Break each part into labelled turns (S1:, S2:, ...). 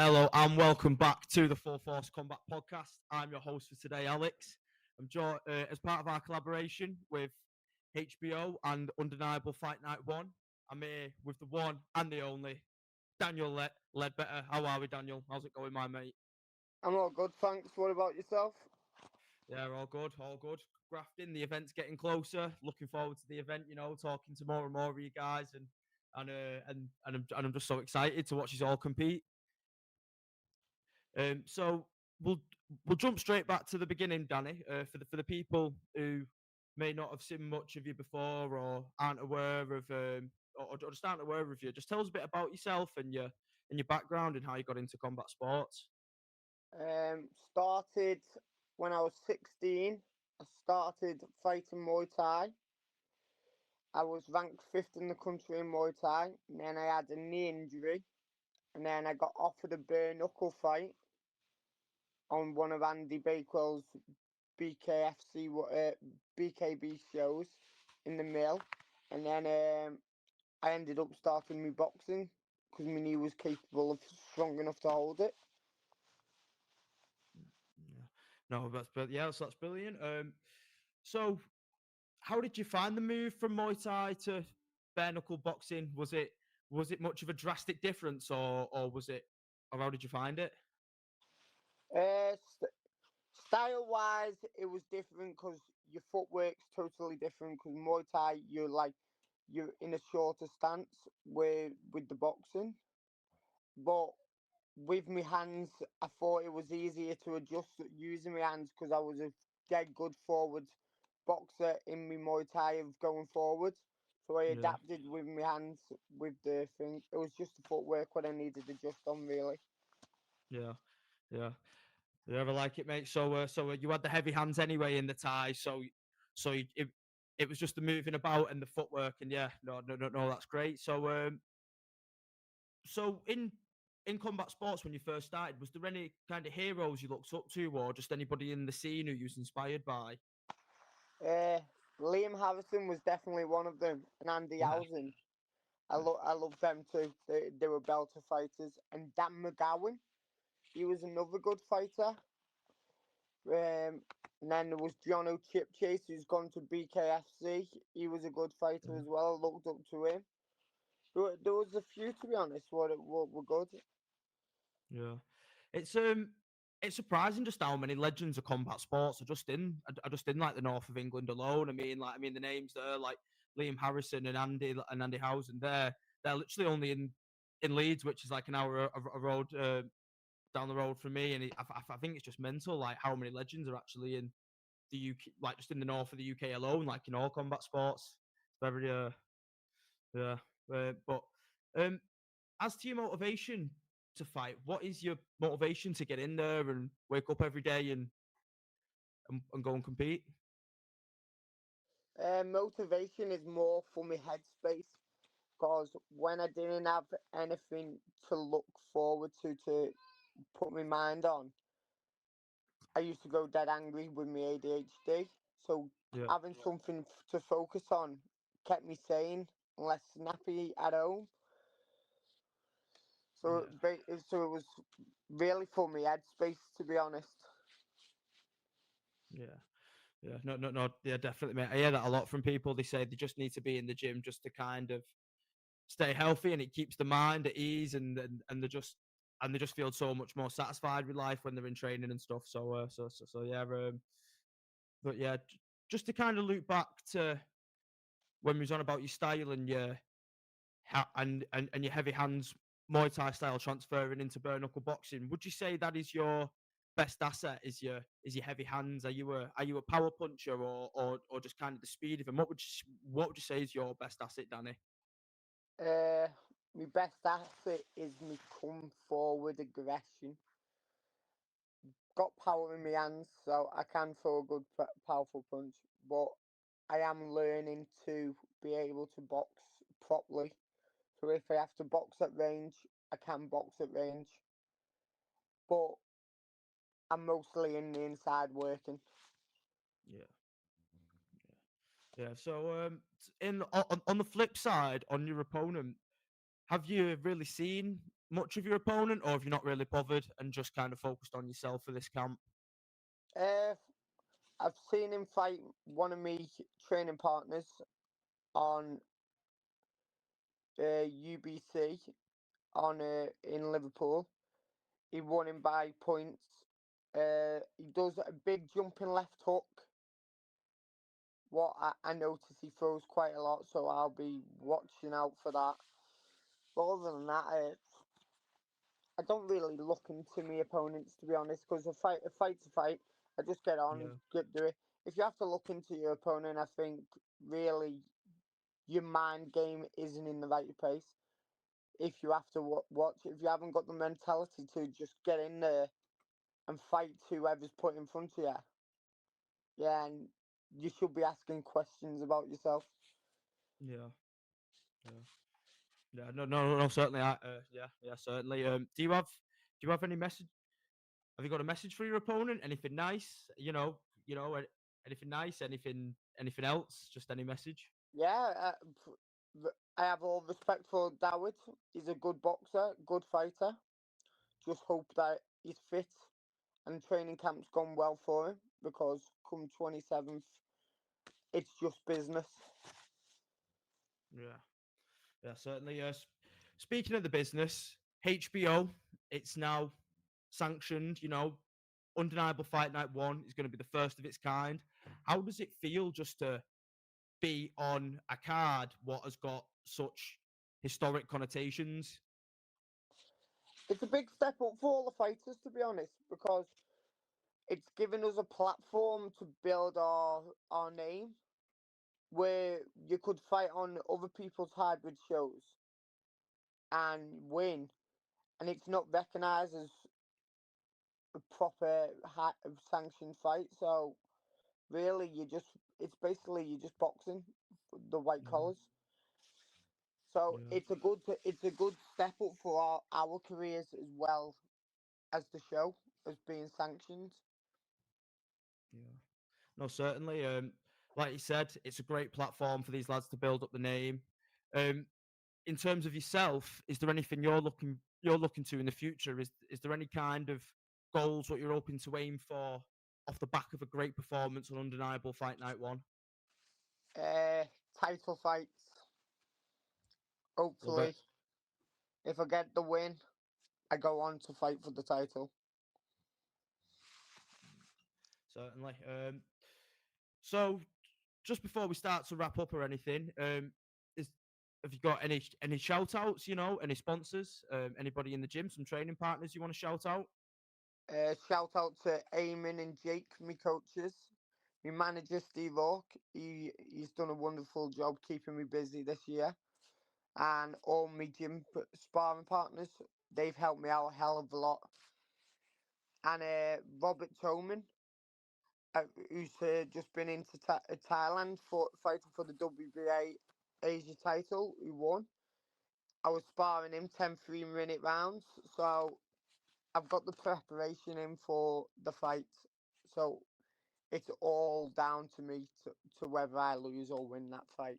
S1: Hello and welcome back to the Full Force Combat Podcast. I'm your host for today, Alex. I'm as part of our collaboration with HBO and Undeniable Fight Night 1. I'm here with the one and the only Daniel Leadbetter. How are we, Daniel? How's it going, my mate?
S2: I'm all good, thanks. What about yourself?
S1: Yeah, all good, all good. Grafting, the event's getting closer. Looking forward to the event, talking to more and more of you guys and I'm just so excited to watch you all compete. So we'll we'll jump straight back to the beginning, Danny. For the people who may not have seen much of you before or aren't aware of or just aren't aware of you, just tell us a bit about yourself and your background and how you got into combat sports.
S2: Started when I was 16. I started fighting Muay Thai. I was ranked fifth in the country in Muay Thai, and then I had a knee injury, and then I got offered a bare knuckle fight on one of Andy Bakewell's BKFC, BKB shows in the mill, and then I ended up starting my boxing because my knee was capable of strong enough to hold it.
S1: Yeah. No, that's brilliant. So how did you find the move from Muay Thai to bare knuckle boxing? Was it much of a drastic difference, or how did you find it?
S2: Uh, st- Style wise, it was different because your footwork's totally different. Because Muay Thai, you're in a shorter stance with the boxing, but with my hands, I thought it was easier to adjust using my hands because I was a dead good forward boxer in my Muay Thai of going forward. So I
S1: Yeah,
S2: adapted with my hands with the thing. It was just the footwork what I needed to adjust on really.
S1: yeah, yeah. You ever like it, mate? So you had the heavy hands anyway in the tie, so it was just the moving about and the footwork, and yeah, no, that's great. So in combat sports when you first started, was there any kind of heroes you looked up to, or just anybody in the scene who you was inspired by?
S2: Uh, Liam Harrison was definitely one of them, and Andy
S1: Yeah,
S2: Housen. I love them too. They were belter fighters, and Dan McGowan. He was another good fighter. And then there was John O'Chip Chase, who's gone to BKFC. He was a good fighter
S1: yeah,
S2: as well. I looked up to him. There was a few, to be honest, what were good.
S1: yeah. It's it's surprising just how many legends of combat sports are just in like the north of England alone. I mean the names there like Liam Harrison and Andy Housen. They're literally only in Leeds, which is like an hour a road down the road from me, and I think it's just mental like how many legends are actually in the UK, like just in the north of the UK alone, like in all combat sports. It's very yeah, but um, as to your motivation to fight, what is your motivation to get in there and wake up every day and go and compete?
S2: Motivation is more for my headspace because when I didn't have anything to look forward to put my mind on, I used to go dead angry with my ADHD. So
S1: Yeah,
S2: having something to focus on kept me sane and less snappy at home. So
S1: yeah,
S2: so it was really for me headspace, to be honest.
S1: yeah. Yeah, no, yeah, definitely, mate. I hear that a lot from people. They say they just need to be in the gym just to kind of stay healthy, and it keeps the mind at ease, and they just feel so much more satisfied with life when they're in training and stuff. So yeah, but yeah, just to kind of loop back to when we was on about your style and and your heavy hands Muay Thai style transferring into bare knuckle boxing. Would you say that is your best asset? Is your heavy hands? Are you a power puncher or just kind of the speed of them? What would you say is your best asset, Danny?
S2: Uh, my best asset is my come forward aggression. Got power in my hands, so I can throw a good, powerful punch. But I am learning to be able to box properly. So if I have to box at range, I can box at range. But I'm mostly in the inside working.
S1: Yeah, yeah. So on the flip side, on your opponent, have you really seen much of your opponent, or have you not really bothered and just kind of focused on yourself for this camp?
S2: Uh, I've seen him fight one of me training partners on UBC on in Liverpool. He won him by points. He does a big jumping left hook. What I notice he throws quite a lot, so I'll be watching out for that. But other than that, I don't really look into my opponents, to be honest, because a fight's a fight. I just get on,
S1: Yeah,
S2: get do it. If you have to look into your opponent, I think really your mind game isn't in the right place. If you have to watch, if you haven't got the mentality to just get in there and fight whoever's put in front of you, yeah, and you should be asking questions about yourself.
S1: yeah, yeah, yeah. No, no, no. Certainly, yeah, yeah, certainly. Do you have any message? Have you got a message for your opponent? Anything nice? Anything nice? Anything else? Just any message?
S2: Yeah, I have all respect for Dawid. He's a good boxer, good fighter. Just hope that he's fit and training camp's gone well for him because come 27th, it's just business.
S1: Yeah, yeah, certainly. Yes. Speaking of the business, HBO, it's now sanctioned. Undeniable Fight Night 1 is going to be the first of its kind. How does it feel just to be on a card what has got such historic connotations?
S2: It's a big step up for all the fighters, to be honest, because it's given us a platform to build our name where you could fight on other people's hybrid shows and win, and it's not recognised as a proper sanctioned fight. So really, it's basically you're just boxing the white
S1: Yeah,
S2: collars. So
S1: yeah,
S2: it's a good step up for our careers as well as the show as being sanctioned.
S1: yeah. No, certainly. Like you said, it's a great platform for these lads to build up the name. Um, in terms of yourself, is there anything you're looking to in the future? Is there any kind of goals what you're hoping to aim for off the back of a great performance on Undeniable Fight Night 1?
S2: Uh, Title fights.
S1: Love it.
S2: Hopefully, if I get the win, I go on to fight for the title.
S1: Certainly. So just before we start to wrap up or anything, is have you got any shout outs, any sponsors, anybody in the gym, some training partners you want to shout out?
S2: Shout out to Eamon and Jake, my coaches. My manager Steve Hawk, he's done a wonderful job keeping me busy this year, and all my gym sparring partners, they've helped me out a hell of a lot. And Robert Toman, who's just been into Thailand for fighting for the WBA Asia title, who won. I was sparring him 10 3-minute rounds, so I've got the preparation in for the fight. So it's all down to me to whether I lose or win that fight.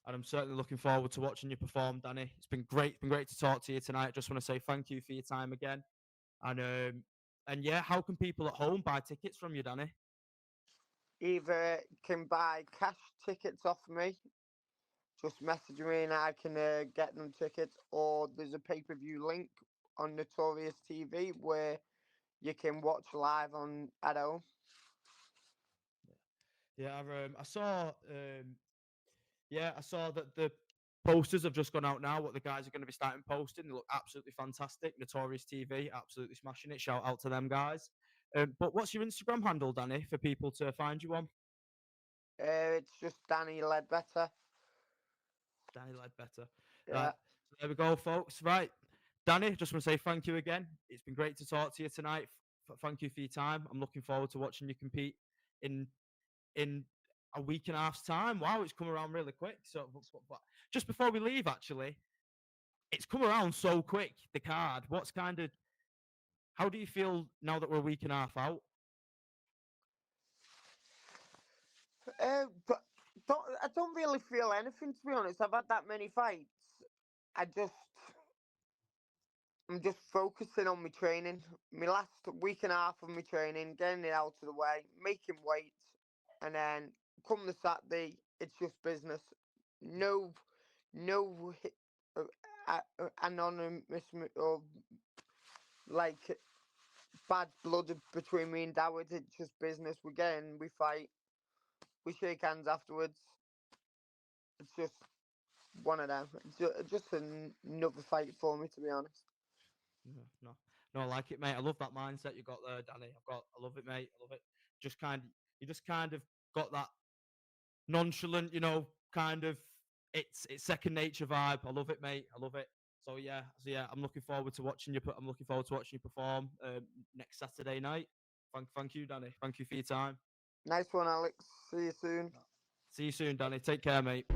S1: And I'm certainly looking forward to watching you perform, Danny. It's been great. It's been great to talk to you tonight. Just want to say thank you for your time again. And yeah, how can people at home buy tickets from you, Danny?
S2: Either can buy cash tickets off me, just message me and I can get them tickets, or there's a pay per view link on Notorious TV where you can watch live on at home.
S1: Yeah, I saw. Yeah, I saw that the posters have just gone out now. What the guys are going to be starting posting, they look absolutely fantastic. Notorious TV, absolutely smashing it. Shout out to them guys. But what's your Instagram handle, Danny, for people to find you on?
S2: It's just Danny Leadbetter.
S1: Danny Leadbetter.
S2: Yeah,
S1: Right. So there we go, folks. Right. Danny, just want to say thank you again. It's been great to talk to you tonight. Thank you for your time. I'm looking forward to watching you compete in in a week and a half's time. Wow, it's come around really quick. So, but just before we leave, actually, it's come around so quick. The card. What's kind of? How do you feel now that we're a week and a half out?
S2: but I don't really feel anything, to be honest. I've had that many fights. I just I'm just focusing on my training. My last week and a half of my training, getting it out of the way, making weights, and then come the Saturday, it's just business. No, no anonymous or like bad blood between me and Dawid. It's just business. We get in, we fight, we shake hands afterwards. It's just one of them. It's just another fight for me, to be honest.
S1: Yeah, no, I like it, mate. I love that mindset you got there, Danny. I love it, mate. I love it. You just kind of got that nonchalant, kind of it's second nature vibe. I love it, mate. I love it. So yeah, I'm looking forward to watching you. I'm looking forward to watching you perform next Saturday night. Thank you, Danny. Thank you for your time.
S2: Nice one, Alex. See you soon.
S1: See you soon, Danny. Take care, mate.